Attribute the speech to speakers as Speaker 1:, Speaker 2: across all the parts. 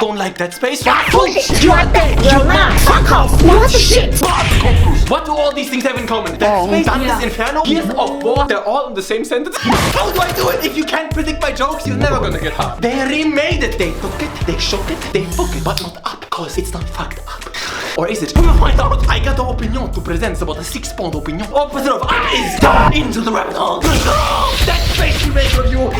Speaker 1: don't like Dead Space?
Speaker 2: Bullshit! You are dead! You're mad! Fuck off! What the shit?
Speaker 1: What do all these things have in common? Dead Space, Dante's Inferno, Gears of War, they're all in the same sentence? How do I do it? If you can't predict my jokes, you're never gonna get hard. They remade it. They took it, they shook it, they fuck it, but not up, cause it's not fucked up. Or is it? We will find out. I got the opinion to present about a 6-pound opinion. Opposite of up is down into the rabbit hole. Dead Space Remake review.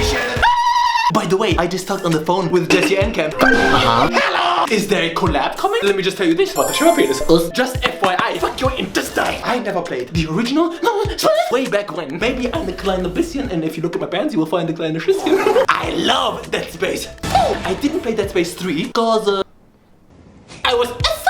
Speaker 1: By the way, I just talked on the phone with Jesse and Cam. Hello! Is there a collab coming? Let me just tell you this about the show penis. Just FYI, fuck your intestine. I never played the original. No, way back when. Maybe I'm the kleine bisschen, and if you look at my pants, you will find the kleine Schisschen. I love Dead Space. I didn't play Dead Space 3 cause I was excited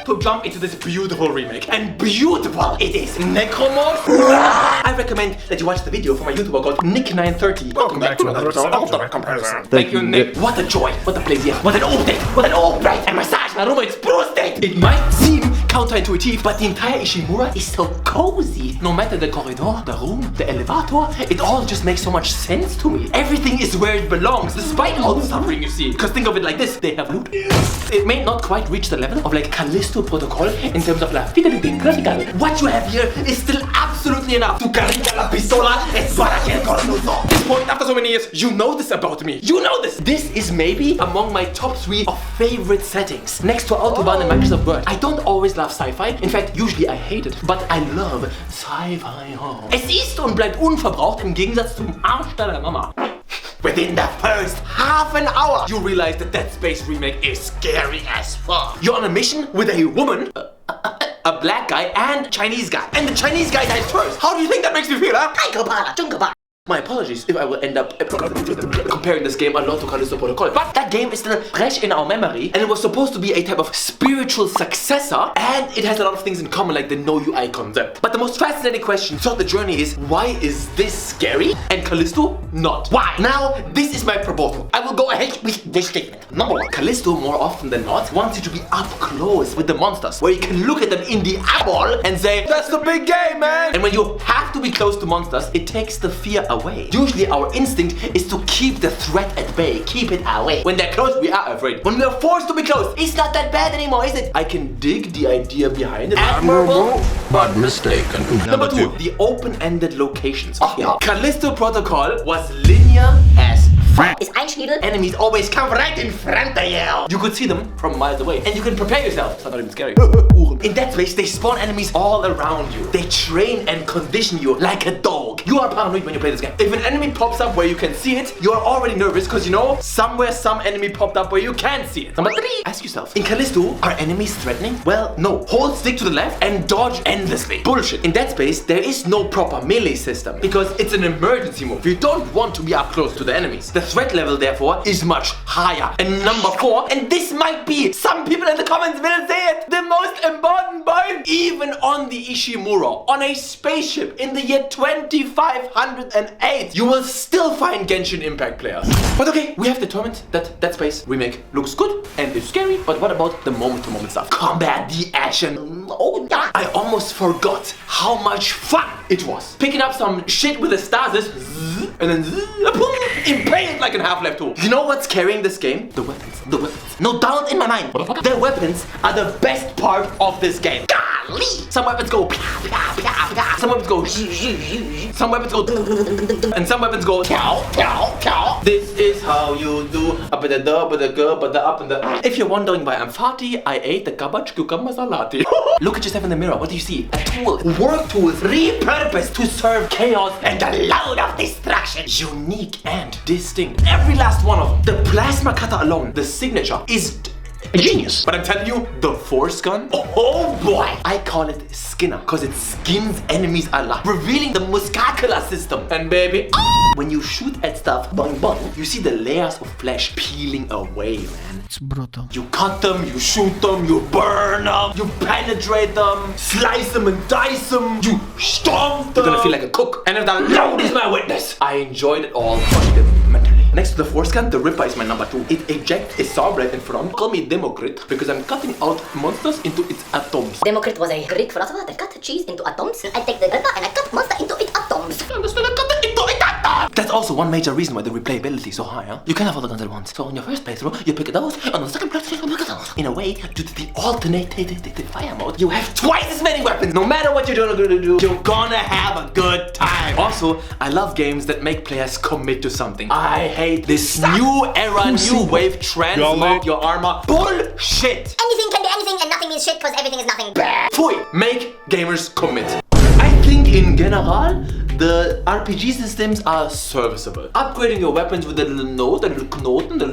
Speaker 1: to jump into this beautiful remake. And beautiful it is. Necromorph. I recommend that you watch the video from my YouTuber called Nick930.
Speaker 3: Welcome back to another episode of the Comparison.
Speaker 1: Thank you, Nick. What a joy, what a pleasure, what an update, what an upgrade, and massage my room exposed. It might seem counterintuitive, but the entire Ishimura is so cozy. No matter the corridor, the room, the elevator, it all just makes so much sense to me. Everything is where it belongs, despite all the suffering you see. Because think of it like this, they have loot. It may not quite reach the level of like Callisto Protocol in terms of la fidelity critical. What you have here is still absolutely enough to cargar la pistola es para que el cornudo. At this point, after so many years, you know this about me. You know this. This is maybe among my top 3 of favorite settings. Next to Autobahn and Microsoft Word. I don't always love sci-fi. In fact, usually I hate it. But I love sci-fi. Es ist und bleibt unverbraucht im Gegensatz zum Arsch deiner Mama. Within the first half an hour, you realize that Dead Space Remake is scary as fuck. You're on a mission with a woman, a black guy, and Chinese guy. And the Chinese guy dies first. How do you think that makes me feel, huh? My apologies if I will end up comparing this game a lot to Callisto Protocol. But that game is still fresh in our memory, and it was supposed to be a type of spiritual successor, and it has a lot of things in common like the no UI concept. But the most fascinating question throughout the journey is, why is this scary and Callisto not? Why? Now, this is my proposal. I will go ahead with this statement. Number 1, Callisto more often than not wants you to be up close with the monsters, where you can look at them in the eyeball and say, that's the big game, man! And when you have to be close to monsters, it takes the fear away. Usually our instinct is to keep the threat at bay, keep it away. When they're close, we are afraid. When we are forced to be close, it's not that bad anymore, is it? I can dig the idea behind it. Admirable,
Speaker 3: but mistaken.
Speaker 1: Number 2, the open-ended locations. Callisto Protocol was linear as fuck.
Speaker 2: Ist einschniedel.
Speaker 1: Enemies always come right in front of you. You could see them from miles away, and you can prepare yourself. It's not even scary. In Dead Space, they spawn enemies all around you. They train and condition you like a dog. You are paranoid when you play this game. If an enemy pops up where you can see it, you are already nervous because you know somewhere some enemy popped up where you can't see it. Number 3, ask yourself, in Callisto, are enemies threatening? Well, no. Hold stick to the left and dodge endlessly. Bullshit. In Dead Space, there is no proper melee system because it's an emergency move. You don't want to be up close to the enemies. The threat level, therefore, is much higher. And number 4, and this might be, some people in the comments will say it, the most important point, even on the Ishimura, on a spaceship in the year 2508, you will still find Genshin Impact players. But okay, we have determined that Dead Space Remake looks good and is scary, but what about the moment-to-moment stuff? Combat, the action. Oh yeah. I almost forgot how much fun it was. Picking up some shit with a stasis, and then impaled like in Half-Life 2. You know what's carrying this game? The weapons. The weapons. No doubt in my mind. The weapons are the best part of this game. Golly! Some weapons go some weapons go some weapons go and some weapons go This is how you do up in the dub, but the girl, but the up and the. If you're wondering why I'm farty, I ate the cabbage cucumber salati. Look at yourself in the mirror. What do you see? A tool. Work tools repurposed to serve chaos and a load of destruction. Unique and distinct. Every last one of them. The plasma cutter alone, the signature, is a genius. But I'm telling you, the force gun, oh boy. I call it Skinner, cause it skins enemies alive, revealing the muscular system. And baby, when you shoot at stuff, boing boing, you see the layers of flesh peeling away, man.
Speaker 4: It's brutal.
Speaker 1: You cut them, you shoot them, you burn them, you penetrate them, slice them and dice them, you stomp them. You're gonna feel like a cook. And if the Lord is my witness, I enjoyed it all fundamentally. Next to the force gun, the Ripper is my number 2. It ejects a saw blade in front. Call me Democrat because I'm cutting out monsters into its atoms.
Speaker 2: Democrat was a Greek philosopher that cut cheese into atoms. I take the Ripper and I cut monster into its atoms.
Speaker 1: That's also one major reason why the replayability is so high, huh? You can have all the guns at once. So on your first playthrough, you pick those, and on the second playthrough, you pick those. In a way, due to the alternative fire mode, you have twice as many weapons. No matter what you're gonna do, you're gonna have a good time. Also, I love games that make players commit to something. I hate this new era, new wave transmog your armor bullshit.
Speaker 2: Anything can be anything and nothing means shit because everything is nothing.
Speaker 1: Pfui, make gamers commit. I think in general, the RPG systems are serviceable. Upgrading your weapons with a little node, a little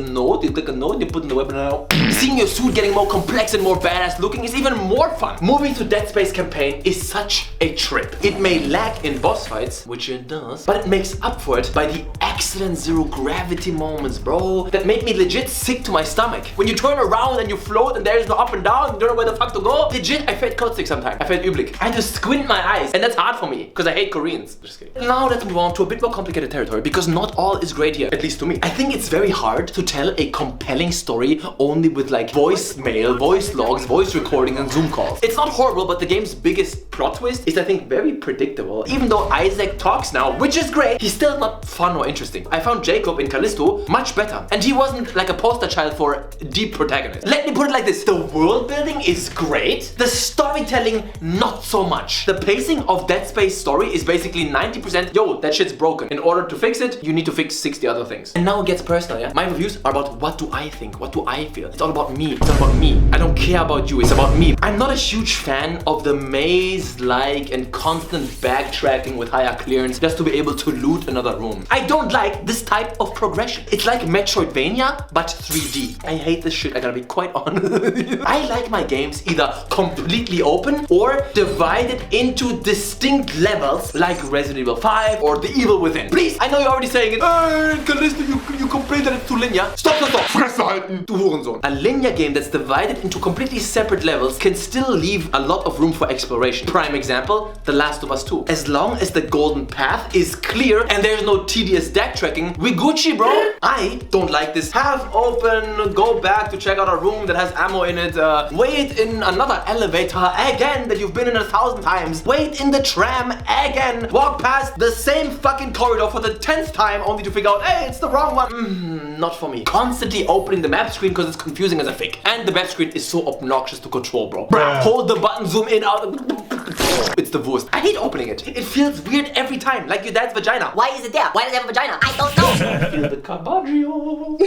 Speaker 1: node, you click a node, you put in the weapon out. Seeing your suit getting more complex and more badass looking is even more fun. Moving to Dead Space campaign is such a trip. It may lack in boss fights, which it does, but it makes up for it by the excellent zero gravity moments, bro, that made me legit sick to my stomach. When you turn around and you float and there is no up and down, you don't know where the fuck to go. Legit, I felt code sick sometimes. I felt üblich. I had to squint my eyes, and that's hard for me, because I hate Koreans. Just kidding. Now let's move on to a bit more complicated territory, because not all is great here, at least to me. I think it's very hard to tell a compelling story only with like voicemail, voice logs, voice recording, and Zoom calls. It's not horrible, but the game's biggest plot twist is, I think, very predictable. Even though Isaac talks now, which is great, he's still not fun or interesting. I found Jacob in Callisto much better, and he wasn't like a poster child for a deep protagonist. Let me put it like this, the world building is great, the storytelling not so much. The pacing of Dead Space story is basically 90%, yo, that shit's broken. In order to fix it, you need to fix 60 other things. And now it gets personal, yeah? My reviews are about what do I think, what do I feel. It's all about me, it's all about me. I don't care about you, it's about me. I'm not a huge fan of the maze-like and constant backtracking with higher clearance just to be able to loot another room. I don't like this type of progression. It's like Metroidvania, but 3D. I hate this shit, I gotta be quite honest with you. I like my games either completely open or divided into distinct levels like Resident Evil 5 or The Evil Within. Please, I know you're already saying it. Callisto, you complain that it's too linear. Stop. Fresse halten, du Hurensohn. A linear game that's divided into completely separate levels can still leave a lot of room for exploration. Prime example, The Last of Us 2. As long as the golden path is clear and there's no tedious backtracking, we Gucci, bro. I don't like this half open, go back to check out a room that has ammo in it, wait in another elevator again that you've been in 1,000 times, wait in the tram again, walk past the same fucking corridor for the 10th time only to figure out, hey, it's the wrong one. Not for me. Constantly opening the map screen because it's confusing as a fig. And the map screen is so obnoxious to control, bro. Hold the button, zoom in, out. It's the worst. I hate opening it. It feels weird every time, like your dad's vagina.
Speaker 2: Why is it there? Why does it have a vagina? I don't know.
Speaker 1: Feel the carbaggio.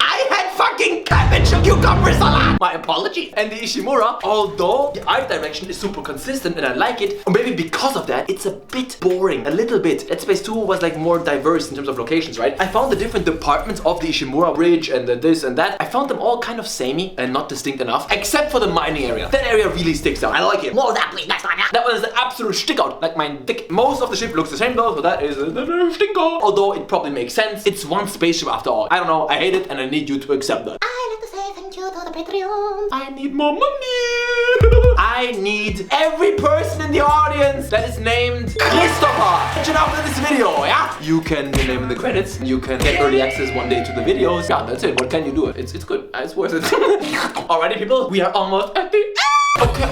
Speaker 1: I had fucking cabbage and cucumber salad. My apologies. And the Ishimura, although the art direction is super consistent and I like it, or maybe because of that, it's a bit boring. A little bit. Dead Space 2 was like more diverse in terms of locations, right? I found the different departments of the Ishimura bridge and the this and that. I found them all kind of samey and not distinct enough, except for the mining area. That area really sticks out. I like it.
Speaker 2: More of that, please, next time, yeah?
Speaker 1: That was the absolute stick out, like my dick. Most of the ship looks the same though, so that is the stinker. Although it probably makes sense. It's one spaceship after all. I don't know, I hate it and I need you to accept that.
Speaker 2: I like to say thank you to the Patreon.
Speaker 1: I need more money. I need every person in the audience that is named Christopher. Mention after this video, yeah? You can be named in the credits. You can get early access one day to the videos. Yeah, that's it. What can you do? It's good. It's worth it. Alrighty, people. We are almost at the end. Okay.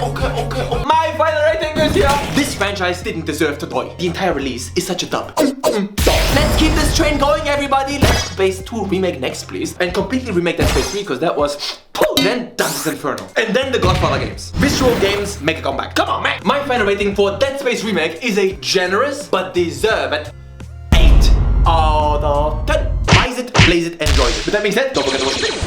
Speaker 1: My final rating is here. This franchise didn't deserve to die. The entire release is such a dub. Let's keep this train going, everybody. Let's Space 2 remake next, please. And completely remake Dead Space 3 because that was... Then Dante's Inferno. And then the Godfather games. Visual games make a comeback. Come on, man. My final rating for Dead Space Remake is a generous but deserved 8 out of 10. Buys it, plays it, enjoys it. With that being said, don't forget to watch the video.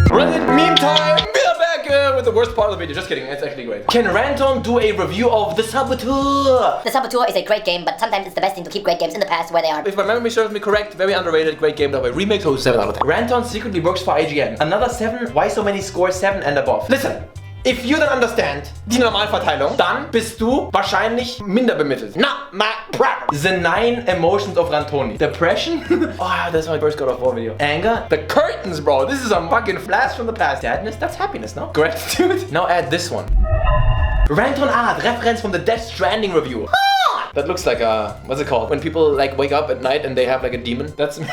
Speaker 1: Reddit meme time! We are back with the worst part of the video. Just kidding, it's actually great. Can Ranton do a review of The Saboteur?
Speaker 2: The Saboteur is a great game, but sometimes it's the best thing to keep great games in the past where they are.
Speaker 1: If my memory serves me correct, very underrated, great game, by remake, so 7 out of 10. Ranton secretly works for IGN. Another 7? Why so many scores 7 and above? Listen. If you don't understand die Normalverteilung, dann bist du wahrscheinlich minder bemittelt. Not my problem. The 9 emotions of Rantoni. Depression? Oh, that's my first God of War video. Anger? The curtains, bro. This is a fucking flash from the past. Sadness? That's happiness, no? Gratitude? Now add this one. Ranton art, reference from the Death Stranding review. That looks like a, what's it called? When people like wake up at night and they have like a demon. That's me.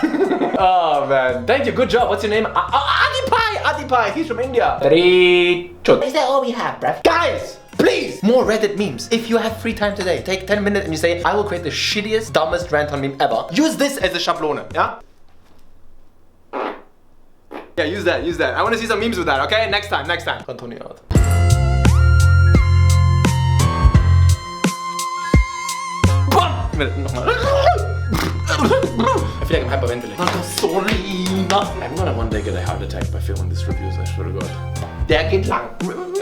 Speaker 1: Oh man. Thank you, good job. What's your name? Adipai! He's from India. Is that all we have, bruv? Guys! Please! More Reddit memes. If you have free time today, take 10 minutes and you say, I will create the shittiest, dumbest Ranton meme ever. Use this as a Schablone, yeah? Yeah, use that. I want to see some memes with that, okay? Next time. Continue out. Nochmal. I feel like I'm hyperventilating. I'm gonna one day get a heart attack by filming this review, I swear to God. Der geht lang.